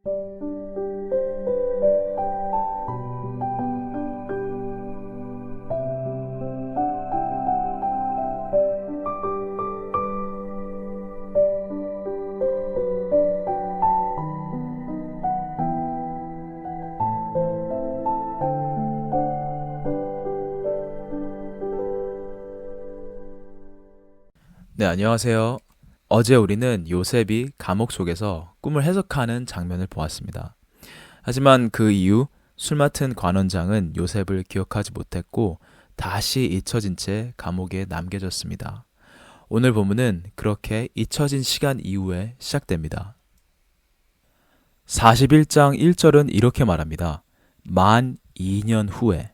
네, 안녕하세요. 어제 우리는 요셉이 감옥 속에서 꿈을 해석하는 장면을 보았습니다. 하지만 그 이후 술 맡은 관원장은 요셉을 기억하지 못했고 다시 잊혀진 채 감옥에 남겨졌습니다. 오늘 본문은 그렇게 잊혀진 시간 이후에 시작됩니다. 41장 1절은 이렇게 말합니다. 만 2년 후에.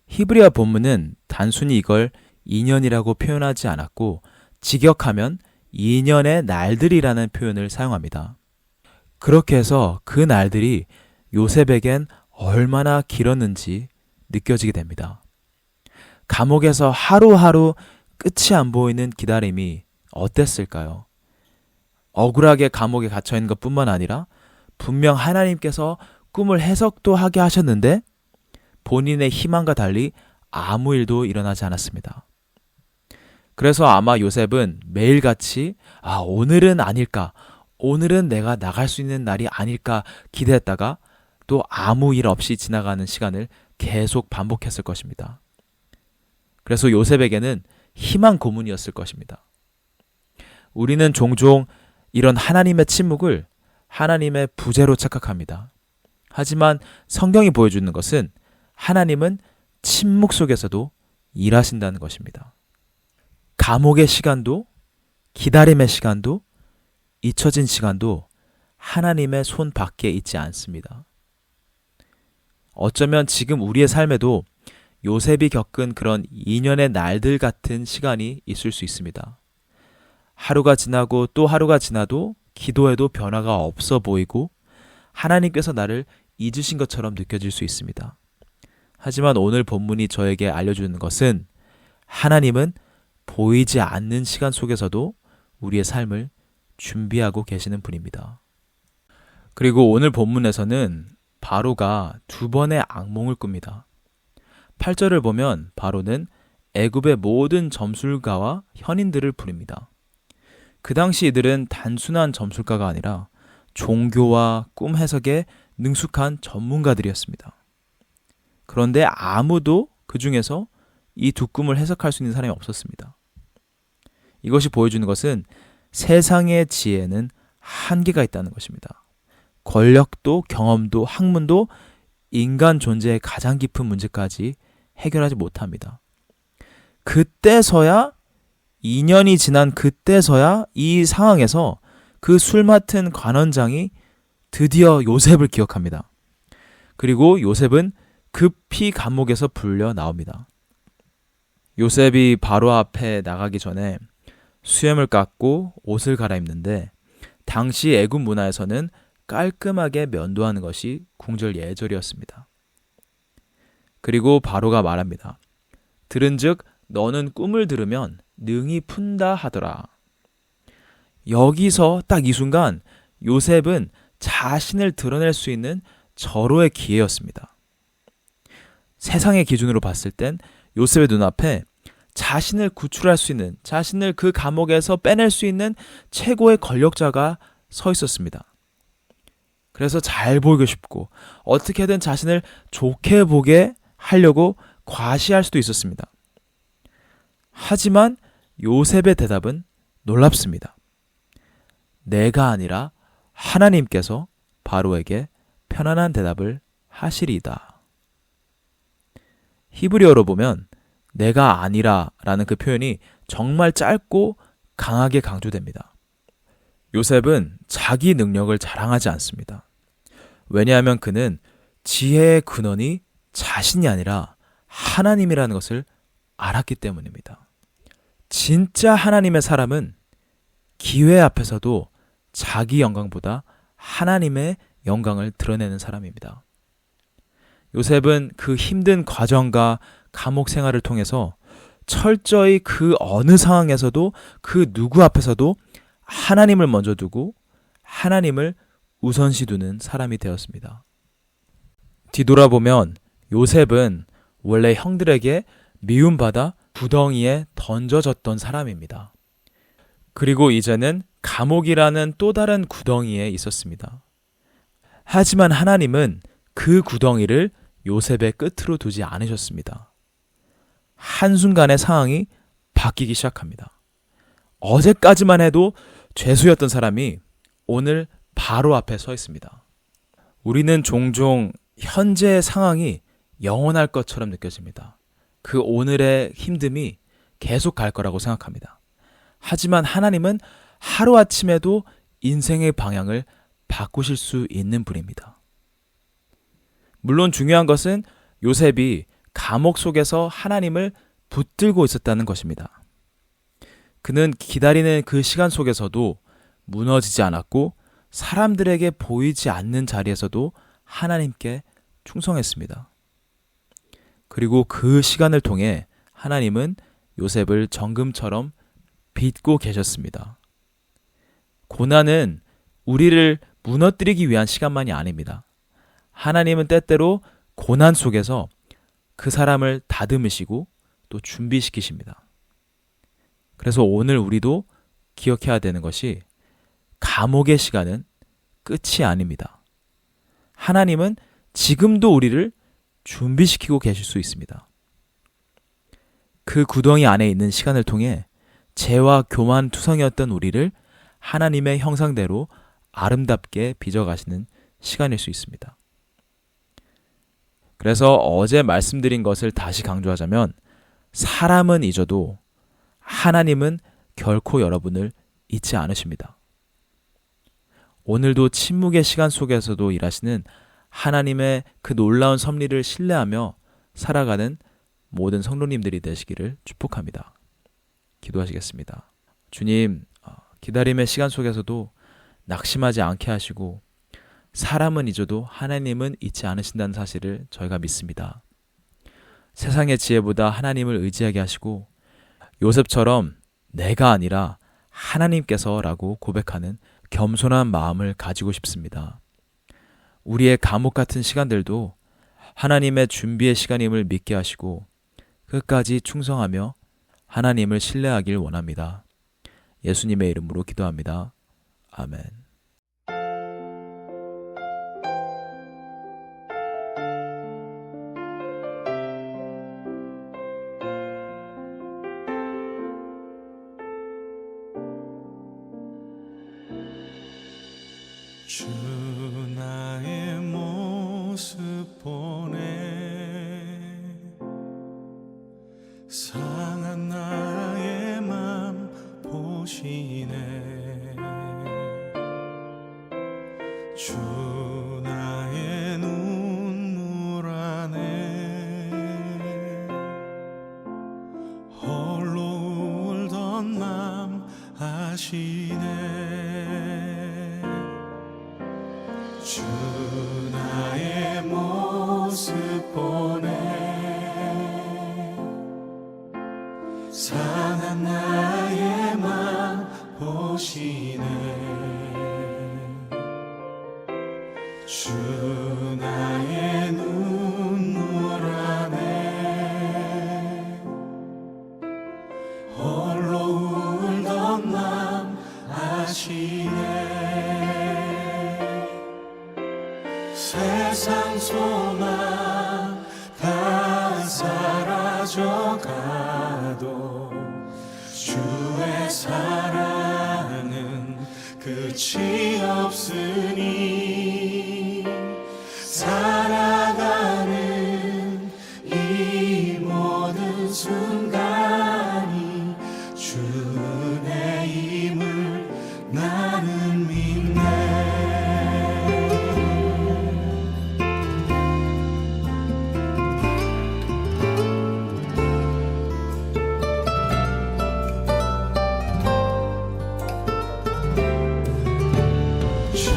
히브리어 본문은 단순히 이걸 2년이라고 표현하지 않았고 직역하면 2년의 날들이라는 표현을 사용합니다. 그렇게 해서 그 날들이 요셉에겐 얼마나 길었는지 느껴지게 됩니다. 감옥에서 하루하루 끝이 안 보이는 기다림이 어땠을까요? 억울하게 감옥에 갇혀있는 것뿐만 아니라 분명 하나님께서 꿈을 해석도 하게 하셨는데 본인의 희망과 달리 아무 일도 일어나지 않았습니다. 그래서 아마 요셉은 매일같이 오늘은 아닐까, 오늘은 내가 나갈 수 있는 날이 아닐까 기대했다가 또 아무 일 없이 지나가는 시간을 계속 반복했을 것입니다. 그래서 요셉에게는 희망 고문이었을 것입니다. 우리는 종종 이런 하나님의 침묵을 하나님의 부재로 착각합니다. 하지만 성경이 보여주는 것은 하나님은 침묵 속에서도 일하신다는 것입니다. 감옥의 시간도, 기다림의 시간도, 잊혀진 시간도 하나님의 손 밖에 있지 않습니다. 어쩌면 지금 우리의 삶에도 요셉이 겪은 그런 2년의 날들 같은 시간이 있을 수 있습니다. 하루가 지나고 또 하루가 지나도 기도해도 변화가 없어 보이고 하나님께서 나를 잊으신 것처럼 느껴질 수 있습니다. 하지만 오늘 본문이 저에게 알려주는 것은 하나님은 보이지 않는 시간 속에서도 우리의 삶을 준비하고 계시는 분입니다. 그리고 오늘 본문에서는 바로가 두 번의 악몽을 꿉니다. 8절을 보면 바로는 애굽의 모든 점술가와 현인들을 부릅니다. 그 당시 이들은 단순한 점술가가 아니라 종교와 꿈 해석에 능숙한 전문가들이었습니다. 그런데 아무도 그 중에서 이 두 꿈을 해석할 수 있는 사람이 없었습니다. 이것이 보여주는 것은 세상의 지혜는 한계가 있다는 것입니다. 권력도 경험도 학문도 인간 존재의 가장 깊은 문제까지 해결하지 못합니다. 그때서야 2년이 지난 그때서야 이 상황에서 그 술 맡은 관원장이 드디어 요셉을 기억합니다. 그리고 요셉은 급히 감옥에서 불려 나옵니다. 요셉이 바로 앞에 나가기 전에 수염을 깎고 옷을 갈아입는데 당시 애굽 문화에서는 깔끔하게 면도하는 것이 궁절 예절이었습니다. 그리고 바로가 말합니다. 들은즉 너는 꿈을 들으면 능히 푼다 하더라. 여기서 딱 이 순간 요셉은 자신을 드러낼 수 있는 절호의 기회였습니다. 세상의 기준으로 봤을 땐 요셉의 눈앞에 자신을 구출할 수 있는, 자신을 그 감옥에서 빼낼 수 있는 최고의 권력자가 서 있었습니다. 그래서 잘 보이고 싶고 어떻게든 자신을 좋게 보게 하려고 과시할 수도 있었습니다. 하지만 요셉의 대답은 놀랍습니다. 내가 아니라 하나님께서 바로에게 편안한 대답을 하시리이다. 히브리어로 보면 내가 아니라 라는 그 표현이 정말 짧고 강하게 강조됩니다. 요셉은 자기 능력을 자랑하지 않습니다. 왜냐하면 그는 지혜의 근원이 자신이 아니라 하나님이라는 것을 알았기 때문입니다. 진짜 하나님의 사람은 기회 앞에서도 자기 영광보다 하나님의 영광을 드러내는 사람입니다. 요셉은 그 힘든 과정과 감옥 생활을 통해서 철저히 그 어느 상황에서도 그 누구 앞에서도 하나님을 먼저 두고 하나님을 우선시 두는 사람이 되었습니다. 뒤돌아보면 요셉은 원래 형들에게 미움받아 구덩이에 던져졌던 사람입니다. 그리고 이제는 감옥이라는 또 다른 구덩이에 있었습니다. 하지만 하나님은 그 구덩이를 요셉의 끝으로 두지 않으셨습니다. 한순간에 상황이 바뀌기 시작합니다. 어제까지만 해도 죄수였던 사람이 오늘 바로 앞에 서 있습니다. 우리는 종종 현재의 상황이 영원할 것처럼 느껴집니다. 그 오늘의 힘듦이 계속 갈 거라고 생각합니다. 하지만 하나님은 하루아침에도 인생의 방향을 바꾸실 수 있는 분입니다. 물론 중요한 것은 요셉이 감옥 속에서 하나님을 붙들고 있었다는 것입니다. 그는 기다리는 그 시간 속에서도 무너지지 않았고 사람들에게 보이지 않는 자리에서도 하나님께 충성했습니다. 그리고 그 시간을 통해 하나님은 요셉을 정금처럼 빚고 계셨습니다. 고난은 우리를 무너뜨리기 위한 시간만이 아닙니다. 하나님은 때때로 고난 속에서 그 사람을 다듬으시고 또 준비시키십니다. 그래서 오늘 우리도 기억해야 되는 것이 감옥의 시간은 끝이 아닙니다. 하나님은 지금도 우리를 준비시키고 계실 수 있습니다. 그 구덩이 안에 있는 시간을 통해 죄와 교만 투성이었던 우리를 하나님의 형상대로 아름답게 빚어가시는 시간일 수 있습니다. 그래서 어제 말씀드린 것을 다시 강조하자면 사람은 잊어도 하나님은 결코 여러분을 잊지 않으십니다. 오늘도 침묵의 시간 속에서도 일하시는 하나님의 그 놀라운 섭리를 신뢰하며 살아가는 모든 성도님들이 되시기를 축복합니다. 기도하시겠습니다. 주님, 기다림의 시간 속에서도 낙심하지 않게 하시고 사람은 잊어도 하나님은 잊지 않으신다는 사실을 저희가 믿습니다. 세상의 지혜보다 하나님을 의지하게 하시고 요셉처럼 내가 아니라 하나님께서라고 고백하는 겸손한 마음을 가지고 싶습니다. 우리의 감옥 같은 시간들도 하나님의 준비의 시간임을 믿게 하시고 끝까지 충성하며 하나님을 신뢰하길 원합니다. 예수님의 이름으로 기도합니다. 아멘. 주 나의 모습 보네 상한 나의 맘 보시네 주 나의 눈물 안에 홀로 울던 맘 아시네 주 나의 모습 보네 상한 나의 맘 보시네 주 나의 눈물 안에 홀로 울던 맘 아시네 세상 소망 다 사라져가도 주의 사랑은 끝이 없으니 살아가는 이 모든 순간이 주 은혜임을 나는 믿네 주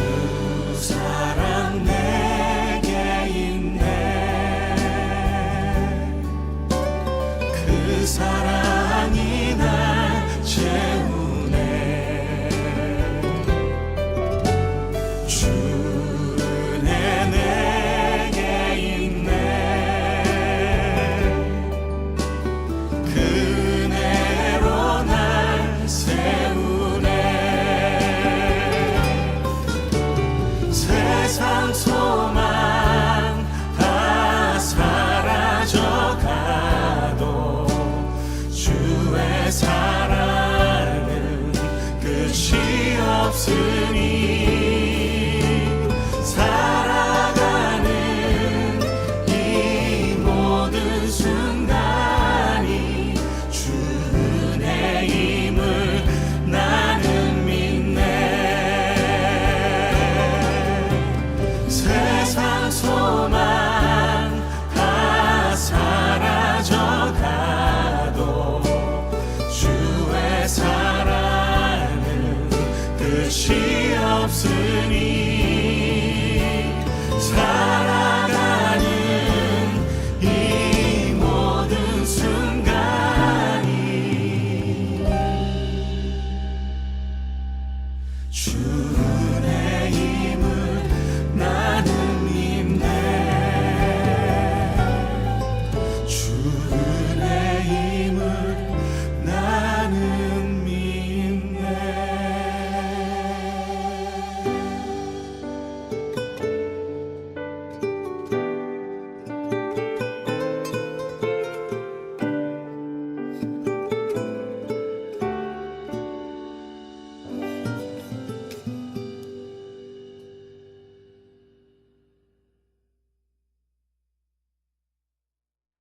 주